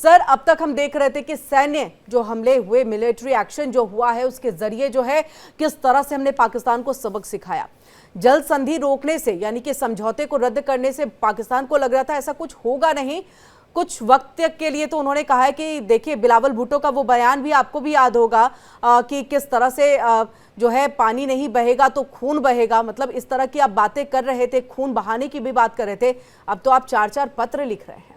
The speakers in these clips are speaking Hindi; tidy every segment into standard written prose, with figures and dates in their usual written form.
सर, अब तक हम देख रहे थे कि सैन्य जो हमले हुए, मिलिट्री एक्शन जो हुआ है, उसके जरिए जो है किस तरह से हमने पाकिस्तान को सबक सिखाया। जल संधि रोकने से, यानी कि समझौते को रद्द करने से पाकिस्तान को लग रहा था ऐसा कुछ होगा नहीं। कुछ वक्त के लिए तो उन्होंने कहा है कि देखिए, बिलावल भुट्टो का वो बयान भी आपको भी याद होगा कि किस तरह से जो है पानी नहीं बहेगा तो खून बहेगा, मतलब इस तरह की आप बातें कर रहे थे, खून बहाने की भी बात कर रहे थे। अब तो आप 4-4 पत्र लिख रहे हैं।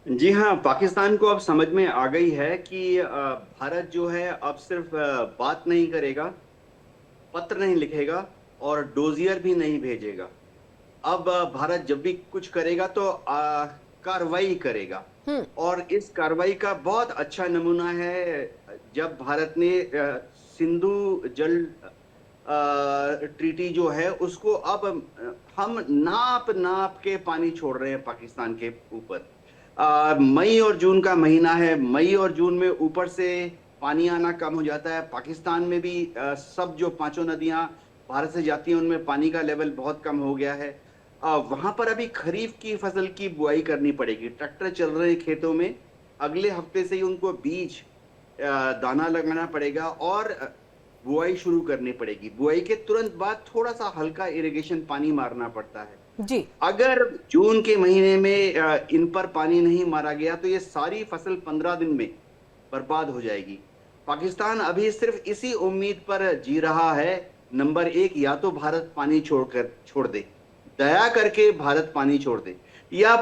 जी हाँ, पाकिस्तान को अब समझ में आ गई है कि भारत जो है अब सिर्फ बात नहीं करेगा, पत्र नहीं लिखेगा और डोजियर भी नहीं भेजेगा। अब भारत जब भी कुछ करेगा तो कार्रवाई करेगा। और इस कार्रवाई का बहुत अच्छा नमूना है जब भारत ने सिंधु जल ट्रीटी जो है उसको अब हम नाप नाप के पानी छोड़ रहे हैं पाकिस्तान के ऊपर। मई और जून का महीना है, मई और जून में ऊपर से पानी आना कम हो जाता है। पाकिस्तान में भी सब जो 5 नदियां भारत से जाती हैं उनमें पानी का लेवल बहुत कम हो गया है। वहां पर अभी खरीफ की फसल की बुआई करनी पड़ेगी। ट्रैक्टर चल रहे हैं खेतों में, अगले हफ्ते से ही उनको बीज दाना लगाना पड़ेगा और बुआई शुरू करनी पड़ेगी। बुआई के तुरंत बाद थोड़ा सा हल्का इरिगेशन पानी मारना पड़ता है जी। अगर जून के महीने में इन पर पानी नहीं मारा गया तो ये सारी फसल 15 दिन में बर्बाद हो जाएगी। पाकिस्तान अभी सिर्फ इसी उम्मीद पर जी रहा है, नंबर 1, या तो भारत पानी छोड़ दे, दया करके भारत पानी छोड़ दे, या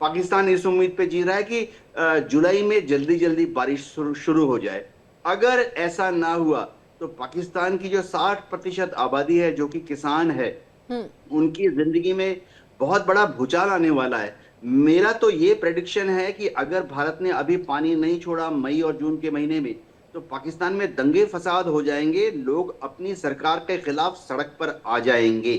पाकिस्तान इस उम्मीद पे जी रहा है कि जुलाई में जल्दी जल्दी बारिश शुरू हो जाए। अगर ऐसा ना हुआ तो पाकिस्तान की जो 60% आबादी है जो कि किसान है, उनकी जिंदगी में बहुत बड़ा भूचाल आने वाला है। मेरा तो ये प्रेडिक्शन है कि अगर भारत ने अभी पानी नहीं छोड़ा मई और जून के महीने में तो पाकिस्तान में दंगे फसाद हो जाएंगे, लोग अपनी सरकार के खिलाफ सड़क पर आ जाएंगे।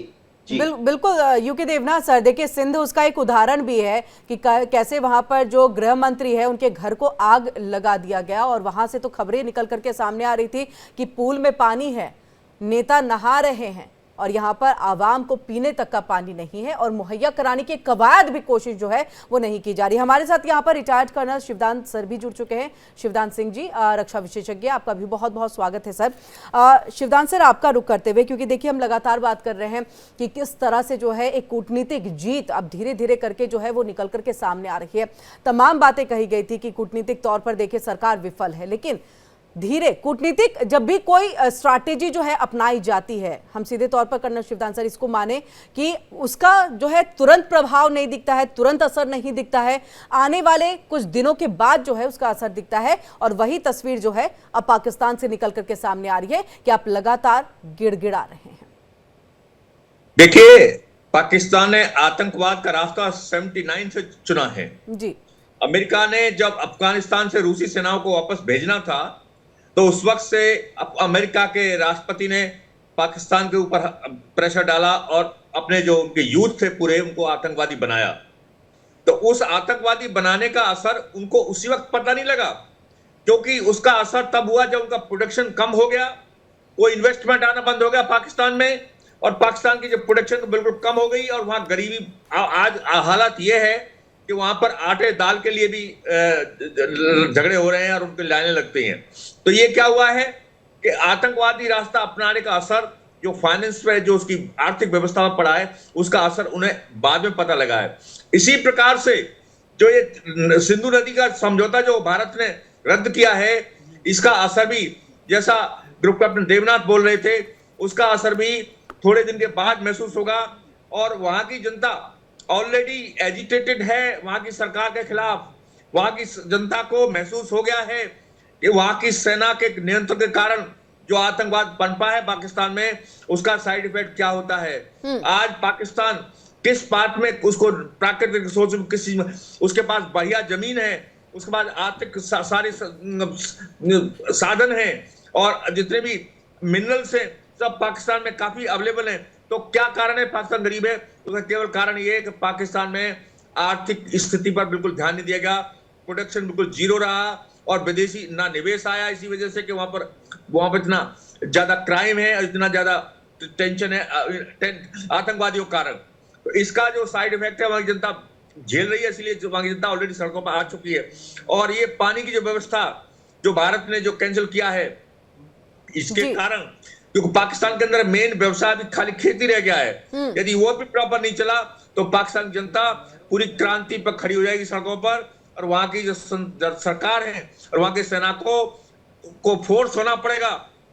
जी बिल्कुल यूके देवनाथ सर, देखिए सिंध उसका एक उदाहरण भी है कि कैसे वहां पर जो गृह मंत्री है उनके घर को आग लगा दिया गया और वहां से तो खबरें निकल करके सामने आ रही थी कि पूल में पानी है, नेता नहा रहे हैं और यहाँ पर आवाम को पीने तक का पानी नहीं है और मुहैया कराने की कवायद भी कोशिश जो है वो नहीं की जा रही। हमारे साथ यहाँ पर रिटायर्ड कर्नल शिवदान सर भी जुड़ चुके हैं। शिवदान सिंह जी, रक्षा विशेषज्ञ, आपका भी बहुत बहुत स्वागत है सर। शिवदान सर, आपका रुख करते हुए, क्योंकि देखिए हम लगातार बात कर रहे हैं कि किस तरह से जो है एक कूटनीतिक जीत अब धीरे धीरे करके जो है वो निकल करके सामने आ रही है। तमाम बातें कही गई थी कि कूटनीतिक तौर पर देखिए सरकार विफल है, लेकिन धीरे कूटनीतिक जब भी कोई स्ट्रैटेजी जो है अपनाई जाती है, हम सीधे तौर पर कर्नल शिवदान सर इसको माने कि उसका जो है तुरंत प्रभाव नहीं दिखता है, तुरंत असर नहीं दिखता है, आने वाले कुछ दिनों के बाद जो है उसका असर दिखता है। और वही तस्वीर जो है अब पाकिस्तान से निकल करके सामने आ रही है कि आप लगातार गिड़गिड़ा रहे हैं। देखिए, पाकिस्तान ने आतंकवाद का रास्ता 79 से चुना है। जी। अमेरिका ने जब अफगानिस्तान से रूसी सेनाओं को वापस भेजना था तो उस वक्त से अमेरिका के राष्ट्रपति ने पाकिस्तान के ऊपर प्रेशर डाला और अपने जो उनके यूथ थे पूरे, उनको आतंकवादी बनाया। तो उस आतंकवादी बनाने का असर उनको उसी वक्त पता नहीं लगा, क्योंकि उसका असर तब हुआ जब उनका प्रोडक्शन कम हो गया, कोई इन्वेस्टमेंट आना बंद हो गया पाकिस्तान में और पाकिस्तान की जो प्रोडक्शन बिल्कुल कम हो गई और वहां गरीबी, आज हालत यह है कि वहां पर आटे दाल के लिए भी झगड़े हो रहे हैं और उनकी लाइनें लगती हैं। तो ये क्या हुआ है कि आतंकवादी रास्ता अपनाने का असर जो फाइनेंस पे, जो उसकी आर्थिक व्यवस्था में पड़ा है, उसका असर उन्हें बाद में पता लगा है। इसी प्रकार से जो ये सिंधु नदी का समझौता जो भारत ने रद्द किया है, इसका असर भी, जैसा ग्रुप कैप्टन देवनाथ बोल रहे थे, उसका असर भी थोड़े दिन के बाद महसूस होगा। और वहां की जनता ऑलरेडी एजिटेटेड है वहां की सरकार के खिलाफ। वहां की जनता को महसूस हो गया है कि वहां की सेना के नियंत्रण के कारण जो आतंकवाद पनपा है पाकिस्तान में, उसका साइड इफेक्ट क्या होता है। आज पाकिस्तान किस पार्ट में, उसको प्राकृतिक रिसोर्स में, किस चीज में, उसके पास बढ़िया जमीन है, उसके पास आर्थिक सारे साधन हैं और जितने भी मिनरल्स हैं सब पाकिस्तान में काफी अवेलेबल हैं। तो क्या कारण है पाकिस्तान गरीब है? उसका केवल कारण ये है कि पाकिस्तान में आर्थिक स्थिति पर बिल्कुल ध्यान नहीं दिया गया, प्रोडक्शन बिल्कुल जीरो रहा और विदेशी ना निवेश आया, इसी वजह से कि वहां पर इतना ज्यादा क्राइम है और इतना ज्यादा टेंशन है आतंकवादियों के कारण। तो इसका जो साइड इफेक्ट है, वहां जनता झेल रही है, इसलिए जो वहां की जनता ऑलरेडी सड़कों पर आ चुकी है। और ये पानी की जो व्यवस्था जो भारत ने जो कैंसिल किया है, इसके जी। कारण, क्योंकि पाकिस्तान के अंदर मेन व्यवसाय अभी खाली खेती रह गया है, यदि वो भी प्रॉपर नहीं चला तो पाकिस्तान की जनता पूरी क्रांति पर खड़ी हो जाएगी सड़कों पर, और वहां की जो सरकार है और वहां के सेना को फोर्स होना पड़ेगा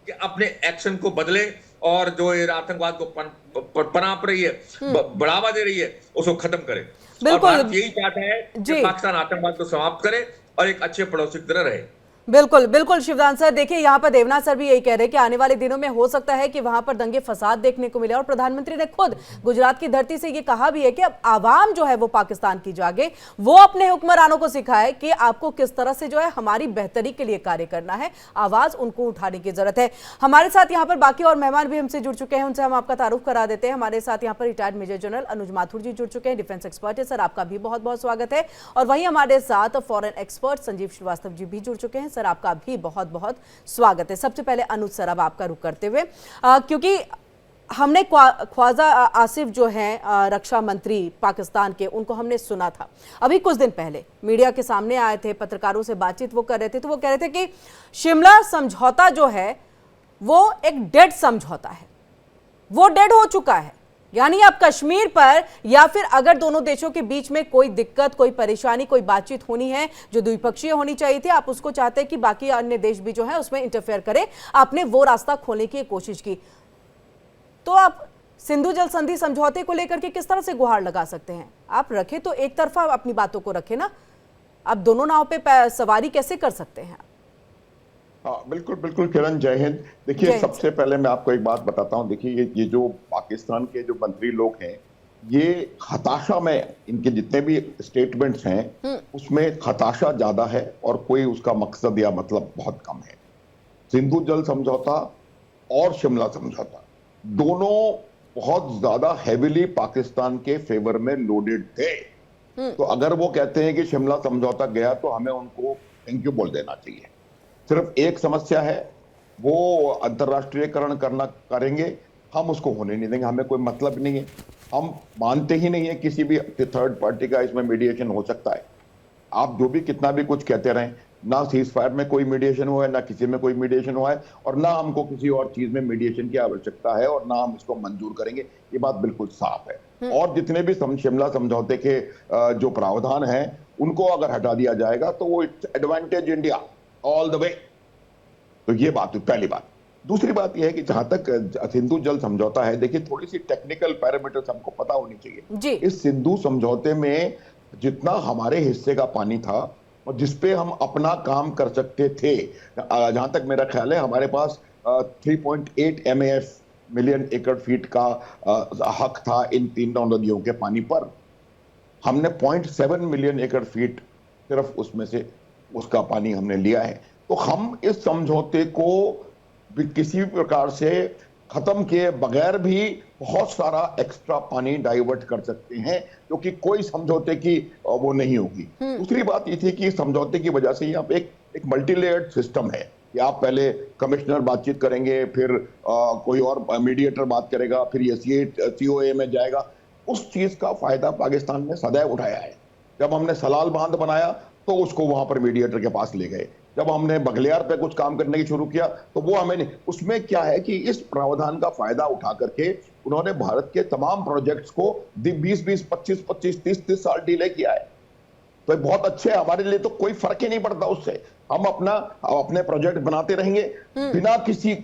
कि अपने एक्शन को बदले, और जो ये आतंकवाद को पनाप रही है, बढ़ावा दे रही है, उसको खत्म करे। और बिल्कुल। भारत यही चाहता है जी। कि पाकिस्तान आतंकवाद को समाप्त करे और एक अच्छे पड़ोसी की तरह रहे। बिल्कुल बिल्कुल शिवदान सर, देखिए यहाँ पर देवनाथ सर भी यही कह रहे हैं कि आने वाले दिनों में हो सकता है कि वहां पर दंगे फसाद देखने को मिले, और प्रधानमंत्री ने खुद गुजरात की धरती से ये कहा भी है कि अब आवाम जो है वो पाकिस्तान की जागे, वो अपने हुक्मरानों को सिखाए कि आपको किस तरह से जो है हमारी बेहतरी के लिए कार्य करना है, आवाज उनको उठाने की जरूरत है। हमारे साथ यहाँ पर बाकी और मेहमान भी हमसे जुड़ चुके हैं, उनसे हम आपका तारुफ करा देते हैं। हमारे साथ यहाँ पर रिटायर्ड मेजर जनरल अनुज माथुर जी जुड़ चुके हैं, डिफेंस एक्सपर्ट है, सर आपका भी बहुत बहुत स्वागत है। और वहीं हमारे साथ फॉरेन एक्सपर्ट संजीव श्रीवास्तव जी भी जुड़ चुके हैं, सर आपका भी बहुत बहुत स्वागत है। सबसे पहले अनुज सर, अब आपका रुख करते हुए, क्योंकि हमने ख्वाजा आसिफ जो हैं रक्षा मंत्री पाकिस्तान के, उनको हमने सुना था अभी कुछ दिन पहले, मीडिया के सामने आए थे, पत्रकारों से बातचीत वो कर रहे थे, तो वो कह रहे थे कि शिमला समझौता जो है वो एक डेड समझौता है, वो डेड हो चुका है। यानी अब कश्मीर पर या फिर अगर दोनों देशों के बीच में कोई दिक्कत, कोई परेशानी, कोई बातचीत होनी है जो द्विपक्षीय होनी चाहिए थी, आप उसको चाहते हैं कि बाकी अन्य देश भी जो है उसमें इंटरफेयर करें, आपने वो रास्ता खोलने की कोशिश की। तो आप सिंधु जल संधि समझौते को लेकर के किस तरह से गुहार लगा सकते हैं? आप रखे तो एक तरफा अपनी बातों को रखे ना, आप दोनों नाव पे सवारी कैसे कर सकते हैं? हाँ, बिल्कुल बिल्कुल किरण, जय हिंद। देखिए, सबसे पहले मैं आपको एक बात बताता हूँ। देखिए, ये जो पाकिस्तान के जो मंत्री लोग हैं, ये हताशा में, इनके जितने भी स्टेटमेंट्स हैं उसमें हताशा ज्यादा है और कोई उसका मकसद या मतलब बहुत कम है। सिंधु जल समझौता और शिमला समझौता दोनों बहुत ज्यादा हेविली पाकिस्तान के फेवर में लोडेड थे। तो अगर वो कहते हैं कि शिमला समझौता गया तो हमें उनको थैंक यू बोल देना चाहिए। सिर्फ एक समस्या है, वो अंतर्राष्ट्रीयकरण करेंगे, हम उसको होने नहीं देंगे, हमें कोई मतलब नहीं है। हम मानते ही नहीं है किसी भी थर्ड पार्टी का इसमें मीडिएशन हो सकता है। आप जो भी कितना भी कुछ कहते रहें, ना सीज फायर में कोई मीडिएशन हुआ है, ना किसी में कोई मीडिएशन हुआ है, और ना हमको किसी और चीज में मीडिएशन की आवश्यकता है, और ना हम इसको मंजूर करेंगे। ये बात बिल्कुल साफ है। और जितने भी शिमला समझौते के जो प्रावधान हैं उनको अगर हटा दिया जाएगा तो वो advantage India all the way. तो ये बात, पहली बात। दूसरी बात यह है कि जहां तक सिंधु जल समझौता है, देखिए थोड़ी सी टेक्निकल पैरामीटर्स हमको पता होनी चाहिए। इस सिंधु समझौते में जितना हमारे हिस्से का पानी था और जिसपे हम अपना काम कर सकते थे, जहां तक मेरा ख्याल है हमारे पास 3.8 MAF मिलियन एकड़ फीट का हक था इन तीनों नदियों के पानी पर। हमने 0.7 मिलियन एकड़ फीट सिर्फ उसमें से उसका पानी हमने लिया है। तो हम इस समझौते को किसी भी प्रकार से खत्म किए बगैर भी बहुत सारा एक्स्ट्रा पानी डाइवर्ट कर सकते हैं, क्योंकि कोई समझौते की वो नहीं होगी। दूसरी बात ये थी कि समझौते की वजह से यहाँ पे एक मल्टी लेयर्ड सिस्टम है कि आप पहले कमिश्नर बातचीत करेंगे, फिर कोई और मीडिएटर बात करेगा, फिर ये COA में जाएगा। उस चीज का फायदा पाकिस्तान ने सदैव उठाया है। जब हमने सलाल बांध बनाया तो उसको वहां पर मीडिएटर के पास ले गए। जब हमने बघलियार पे कुछ काम करने की शुरू किया तो वो हमें नहीं। उसमें क्या है कि इस प्रावधान का फायदा उठा करके उन्होंने भारत के तमाम प्रोजेक्ट्स को 20-20, 25-25, 30-30 साल डिले किया है। तो बहुत अच्छे, हमारे लिए तो कोई फर्क ही नहीं पड़ता उससे। हम अपने प्रोजेक्ट बनाते रहेंगे बिना किसी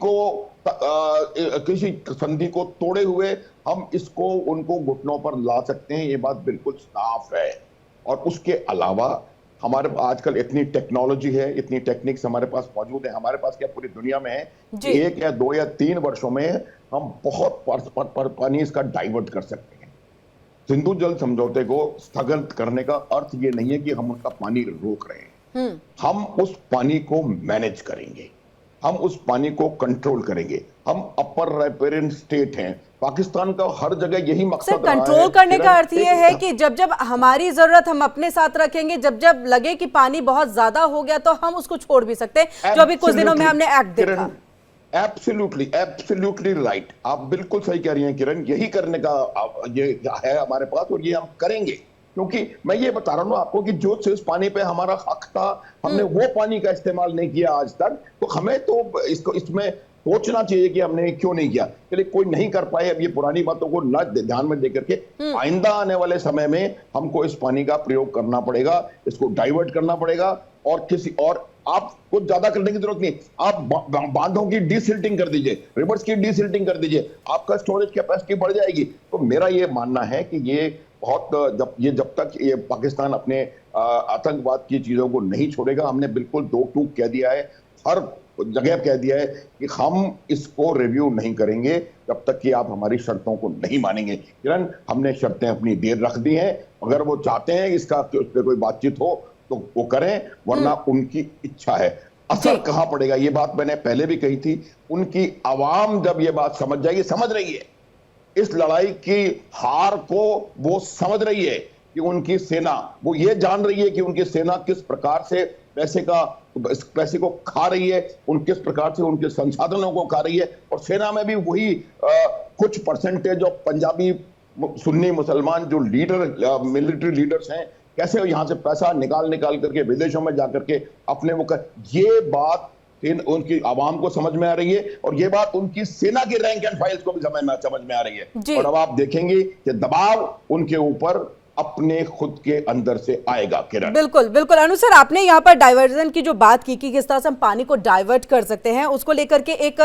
संधि को तोड़े हुए। हम इसको उनको घुटनों पर ला सकते हैं, ये बात बिल्कुल साफ है। और उसके अलावा हमारे आजकल इतनी टेक्नोलॉजी है, इतनी टेक्निक्स हमारे पास मौजूद है। हमारे पास क्या पूरी दुनिया में है, 1 या 2 या 3 वर्षों में हम बहुत पानी इसका डाइवर्ट कर सकते हैं। सिंधु जल समझौते को स्थगित करने का अर्थ ये नहीं है कि हम उनका पानी रोक रहे हैं। हम उस पानी को मैनेज करेंगे, हम उस पानी को कंट्रोल करेंगे। हम अपर राइपेरियन स्टेट हैं, पाकिस्तान का हर जगह यही मकसद रहा है। कंट्रोल करने का अर्थ ये है कि जब जब हमारी जरूरत हम अपने साथ रखेंगे, जब जब लगे कि पानी बहुत ज्यादा हो गया तो हम उसको छोड़ भी सकते हैं, जो अभी कुछ दिनों में हमने एक्ट देखा। एब्सोल्युटली राइट, आप बिल्कुल सही कह रही हैं किरण। यही करने का ये है हमारे पास और ये हम करेंगे, क्योंकि मैं ये बता रहा हूँ आपको कि जो जिस पानी पे हमारा हक था, हमने वो पानी का इस्तेमाल नहीं किया आज तक, तो हमें तो इसको इसमें सोचना चाहिए कि हमने क्यों नहीं किया। चलिए कोई नहीं कर पाए, अब ये पुरानी बातों को न ध्यान में देकर के आइंदा आने वाले समय में हमको इस पानी का प्रयोग करना पड़ेगा, इसको डाइवर्ट करना पड़ेगा, और किसी और आप कुछ ज्यादा करने की जरूरत नहीं। आप बांधों की डीसिल्टिंग कर दीजिए, रिवर्स की डीसिल्टिंग कर दीजिए, आपका स्टोरेज कैपेसिटी बढ़ जाएगी। तो मेरा ये मानना है कि ये बहुत जब तक ये पाकिस्तान अपने आतंकवाद की चीजों को नहीं छोड़ेगा, हमने बिल्कुल दो टूक कह दिया है, हर जगह कह दिया है कि हम इसको रिव्यू नहीं करेंगे जब तक कि आप हमारी शर्तों को नहीं मानेंगे। किरण, हमने शर्तें अपनी देर रख दी हैं, अगर वो चाहते हैं इसका उस पर कोई बातचीत हो तो वो करें, वरना उनकी इच्छा है। असर कहां पड़ेगा, ये बात मैंने पहले भी कही थी, उनकी आवाम जब ये बात समझ जाएगी, समझ रही है इस लड़ाई की हार को, वो समझ रही है कि उनकी सेना, वो ये जान रही है कि उनकी सेना किस प्रकार से पैसे को खा रही है, किस प्रकार से उनके संसाधनों को खा रही है। और सेना में भी वही कुछ परसेंटेज ऑफ पंजाबी सुन्नी मुसलमान जो लीडर मिलिट्री लीडर्स हैं, कैसे यहां से पैसा निकाल करके विदेशों में जाकर के अपने वो ये बात उनकी आवाम को समझ में आ रही है, और ये बात उनकी सेना की रैंक एंड फाइल्स को भी समझ में आ रही है। और अब आप देखेंगे कि दबाव उनके ऊपर अपने खुद के अंदर से आएगा। किरण, बिल्कुल बिल्कुल। अनु सर, आपने यहाँ पर डाइवर्जन की जो बात की कि किस तरह से हम पानी को डाइवर्ट कर सकते हैं, उसको लेकर के एक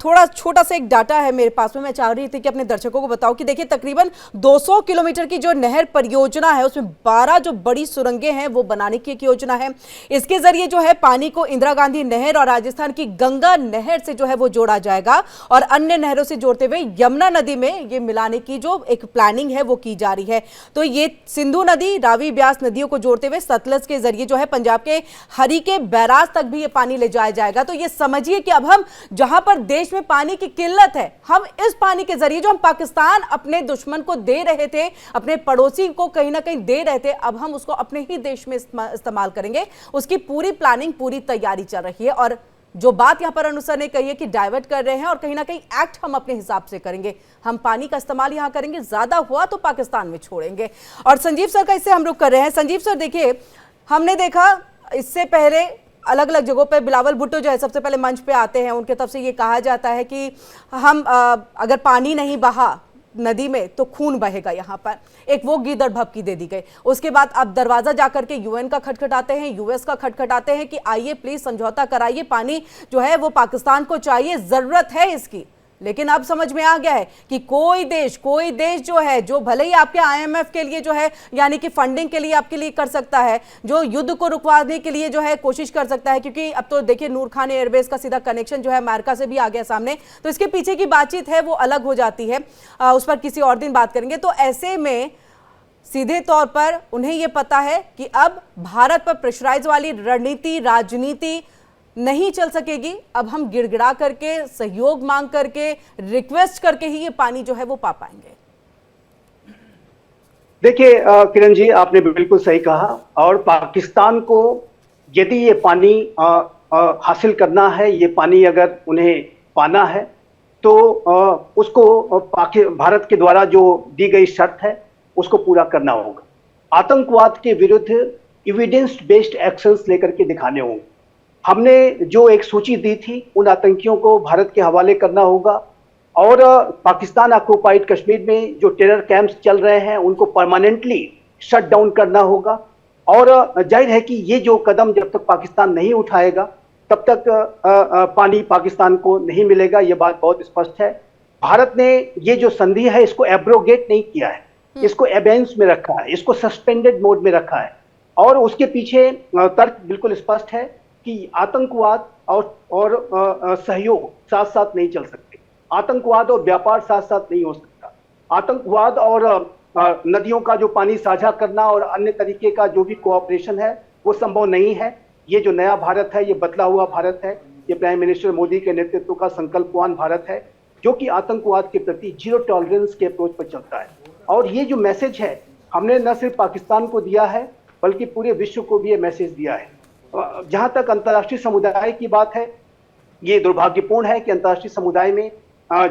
थोड़ा छोटा सा एक डाटा है मेरे पास में, मैं चाह रही थी कि अपने दर्शकों को बताऊं कि देखिए तकरीबन 200 किलोमीटर की जो नहर परियोजना है उसमें 12 जो बड़ी सुरंगें हैं वो बनाने की एक योजना है। इसके जरिए जो है पानी को इंदिरा गांधी नहर और राजस्थान की गंगा नहर से जो है वो जोड़ा जाएगा, और अन्य नहरों से जोड़ते हुए यमुना नदी में ये मिलाने की जो एक प्लानिंग है वो की जा रही है। तो ये सिंधु नदी, रावी, ब्यास नदियों को जोड़ते हुए सतलज के जरिए जो है पंजाब के हरी के बैराज तक भी ये पानी ले जाया जाएगा। तो ये समझिए कि अब हम जहां पर देश में पानी की किल्लत है, हम इस पानी के जरिए जो हम पाकिस्तान अपने दुश्मन को दे रहे थे, अपने पड़ोसी को कहीं ना कहीं दे रहे थे, अब हम उसको अपने ही देश में इस्तेमाल करेंगे। उसकी पूरी प्लानिंग, पूरी तैयारी चल रही है। और जो बात यहां पर अनुसर ने कही है कि डाइवर्ट कर रहे हैं और कहीं ना कहीं एक्ट हम अपने हिसाब से करेंगे, हम पानी का इस्तेमाल यहां करेंगे, ज्यादा हुआ तो पाकिस्तान में छोड़ेंगे। और संजीव सर का इससे हम रुख कर रहे हैं। संजीव सर, देखिए हमने देखा इससे पहले अलग अलग जगहों पे बिलावल भुट्टो जो है सबसे पहले मंच पे आते हैं, उनके तरफ से ये कहा जाता है कि हम अगर पानी नहीं बहा नदी में तो खून बहेगा। यहाँ पर एक वो गीदड़ भभकी दे दी गई। उसके बाद अब दरवाजा जाकर के यूएन का खटखटाते हैं, यूएस का खटखटाते हैं कि आइए प्लीज समझौता कराइए, पानी जो है वो पाकिस्तान को चाहिए, जरूरत है इसकी। लेकिन अब समझ में आ गया है कि कोई देश जो है, जो भले ही आपके आईएमएफ के लिए जो है यानी कि फंडिंग के लिए आपके लिए कर सकता है, जो युद्ध को रुकवाने के लिए जो है कोशिश कर सकता है, क्योंकि अब तो देखिए नूर खान एयरबेस का सीधा कनेक्शन जो है अमेरिका से भी आ गया सामने, तो इसके पीछे की बातचीत है वो अलग हो जाती है, उस पर किसी और दिन बात करेंगे। तो ऐसे में सीधे तौर पर उन्हें यह पता है कि अब भारत पर प्रेशराइज वाली रणनीति, राजनीति नहीं चल सकेगी। अब हम गिड़गिड़ा करके, सहयोग मांग करके, रिक्वेस्ट करके ही ये पानी जो है वो पा पाएंगे। देखिए किरण जी, आपने बिल्कुल सही कहा। और पाकिस्तान को यदि ये पानी हासिल करना है, ये पानी अगर उन्हें पाना है, तो उसको भारत के द्वारा जो दी गई शर्त है उसको पूरा करना होगा। आतंकवाद के विरुद्ध एविडेंस बेस्ड एक्शंस लेकर के दिखाने होंगे। हमने जो एक सूची दी थी, उन आतंकियों को भारत के हवाले करना होगा, और पाकिस्तान ऑक्युपाइड कश्मीर में जो टेरर कैंप्स चल रहे हैं उनको परमानेंटली शट डाउन करना होगा। और जाहिर है कि ये जो कदम जब तक पाकिस्तान नहीं उठाएगा तब तक पानी पाकिस्तान को नहीं मिलेगा, ये बात बहुत स्पष्ट है। भारत ने ये जो संधि है इसको एब्रोगेट नहीं किया है, इसको एबेंस में रखा है, इसको सस्पेंडेड मोड में रखा है। और उसके पीछे तर्क बिल्कुल स्पष्ट है कि आतंकवाद और सहयोग साथ साथ नहीं चल सकते, आतंकवाद और व्यापार साथ साथ नहीं हो सकता। आतंकवाद और नदियों का जो पानी साझा करना और अन्य तरीके का जो भी कोऑपरेशन है वो संभव नहीं है। ये जो नया भारत है, ये बदला हुआ भारत है, ये प्राइम मिनिस्टर मोदी के नेतृत्व का संकल्पवान भारत है, जो कि आतंकवाद के प्रति जीरो टॉलरेंस के अप्रोच पर चलता है। और ये जो मैसेज है हमने न सिर्फ पाकिस्तान को दिया है बल्कि पूरे विश्व को भी ये मैसेज दिया है। जहां तक अंतर्राष्ट्रीय समुदाय की बात है, ये दुर्भाग्यपूर्ण है कि अंतर्राष्ट्रीय समुदाय में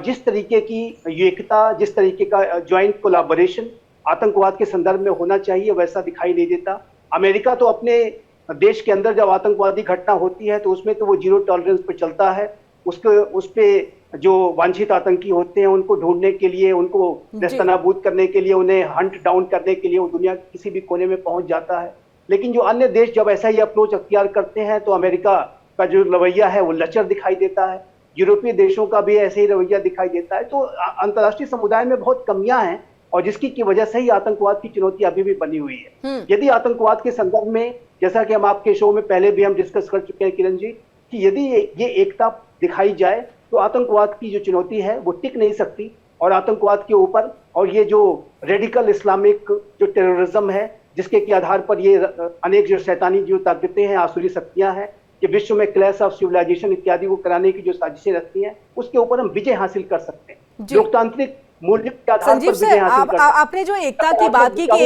जिस तरीके की एकता, जिस तरीके का ज्वाइंट कोलैबोरेशन आतंकवाद के संदर्भ में होना चाहिए वैसा दिखाई नहीं देता। अमेरिका तो अपने देश के अंदर जब आतंकवादी घटना होती है तो उसमें तो वो जीरो टॉलरेंस पे चलता है। उस पे जो वांछित आतंकी होते हैं उनको ढूंढने के लिए, उनको नेस्तनाबूद करने के लिए, उन्हें हंट डाउन करने के लिए वो दुनिया के किसी भी कोने में पहुंच जाता है। लेकिन जो अन्य देश जब ऐसा ही अप्रोच अख्तियार करते हैं तो अमेरिका का जो रवैया है वो लचर दिखाई देता है, यूरोपीय देशों का भी ऐसे ही रवैया दिखाई देता है। तो अंतर्राष्ट्रीय समुदाय में बहुत कमियां हैं और जिसकी की वजह से ही आतंकवाद की चुनौती अभी भी बनी हुई है। यदि आतंकवाद के संदर्भ में, जैसा कि हम आपके शो में पहले भी हम डिस्कस कर चुके हैं किरण जी, कि यदि ये एकता दिखाई जाए तो आतंकवाद की जो चुनौती है वो टिक नहीं सकती और आतंकवाद के ऊपर और ये जो रेडिकल इस्लामिक जो टेररिज्म है जिसके के आधार पर ये अनेक जो शैतानी जो ताकतें हैं, आसुरी शक्तियां हैं कि विश्व में क्लैश ऑफ सिविलाइजेशन इत्यादि को कराने की जो साजिशें रखती हैं उसके ऊपर हम विजय हासिल कर सकते हैं। लोकतांत्रिक मूल्य के आधार पर विजय हासिल कर सकते हैं। आपने जो एकता की बात की कि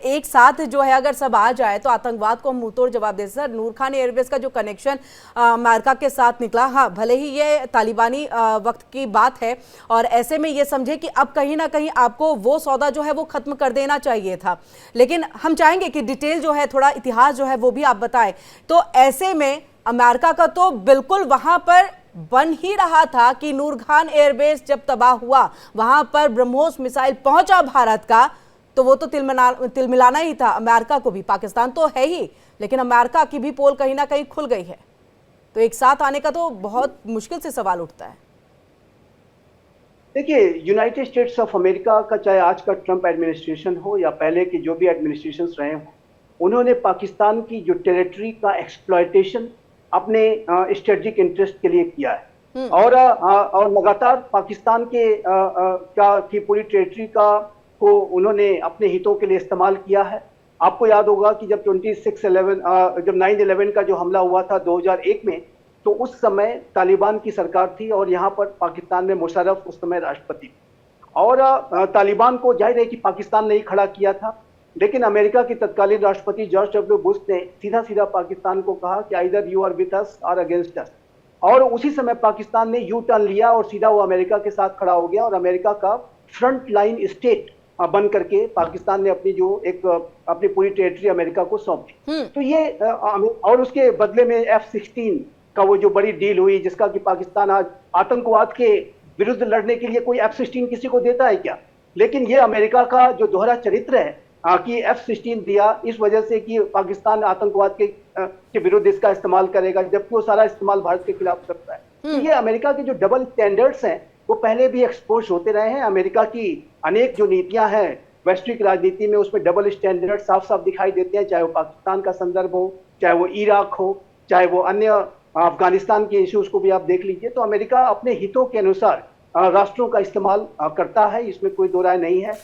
एक साथ जो है अगर सब आ जाए तो आतंकवाद को हम मुंहतोड़ जवाब दे सर। नूर खान एयरबेस का जो कनेक्शन अमेरिका के साथ निकला, हाँ भले ही ये तालिबानी वक्त की बात है और ऐसे में ये समझे कि अब कहीं ना कहीं आपको वो सौदा जो है वो खत्म कर देना चाहिए था, लेकिन हम चाहेंगे कि डिटेल जो है, थोड़ा इतिहास जो है वो भी आप बताएं। तो ऐसे में अमेरिका का तो बिल्कुल वहां पर बन ही रहा था कि नूर खान एयरबेस जब तबाह हुआ, वहां पर ब्रह्मोस मिसाइल पहुंचा भारत का, तो वो तो तिलमिलाना ही था अमेरिका को भी। पाकिस्तान तो है ही, लेकिन अमेरिका की भी पोल कहीं ना कहीं खुल गई है। तो एक साथ आने का तो बहुत मुश्किल से सवाल उठता है। देखिए, यूनाइटेड स्टेट्स ऑफ अमेरिका का चाहे आज का ट्रंप एडमिनिस्ट्रेशन हो या पहले के जो भी एडमिनिस्ट्रेशन रहे हों, उन्होंने पाकिस्तान की जो टेरिटरी का एक्सप्लॉयटेशन अपने स्ट्रेटेजिक इंटरेस्ट के लिए किया है और लगातार पाकिस्तान की पूरी टेरिटरी को उन्होंने अपने हितों के लिए इस्तेमाल किया है। आपको याद होगा कि जब 9/11 का जो हमला हुआ था 2001 में, तो उस समय तालिबान की सरकार थी और यहाँ पर पाकिस्तान में मुशर्रफ उस समय राष्ट्रपति और तालिबान को जाहिर है कि पाकिस्तान ने ही खड़ा किया था, लेकिन अमेरिका के तत्कालीन राष्ट्रपति जॉर्ज डब्ल्यू बुश ने सीधा सीधा पाकिस्तान को कहा कि either you are with us और अगेंस्ट अस, और उसी समय पाकिस्तान ने यू टर्न लिया और सीधा वो अमेरिका के साथ खड़ा हो गया और अमेरिका का फ्रंट लाइन स्टेट बन करके पाकिस्तान ने अपनी पूरी टेरिटरी अमेरिका को सौंप दी। तो ये और उसके बदले में F-16 का वो जो बड़ी डील हुई, जिसका कि पाकिस्तान आज आतंकवाद के विरुद्ध लड़ने के लिए कोई F-16 किसी को देता है क्या? लेकिन ये अमेरिका का जो दोहरा चरित्र है कि F-16 दिया इस वजह से कि पाकिस्तान आतंकवाद के विरुद्ध इसका इस्तेमाल करेगा, जबकि वो सारा इस्तेमाल भारत के खिलाफ करता है। तो ये अमेरिका के जो डबल स्टैंडर्ड्स हैं वो पहले भी एक्सपोज होते रहे हैं। अमेरिका की अनेक जो नीतियां हैं वैश्विक राजनीति में, उसमें डबल स्टैंडर्ड साफ साफ दिखाई देते हैं, चाहे वो पाकिस्तान का संदर्भ हो, चाहे वो इराक हो, चाहे वो अन्य अफगानिस्तान के इश्यूज को भी आप देख लीजिए। तो अमेरिका अपने हितों के अनुसार राष्ट्रों का इस्तेमाल करता है, इसमें कोई दो राय नहीं है।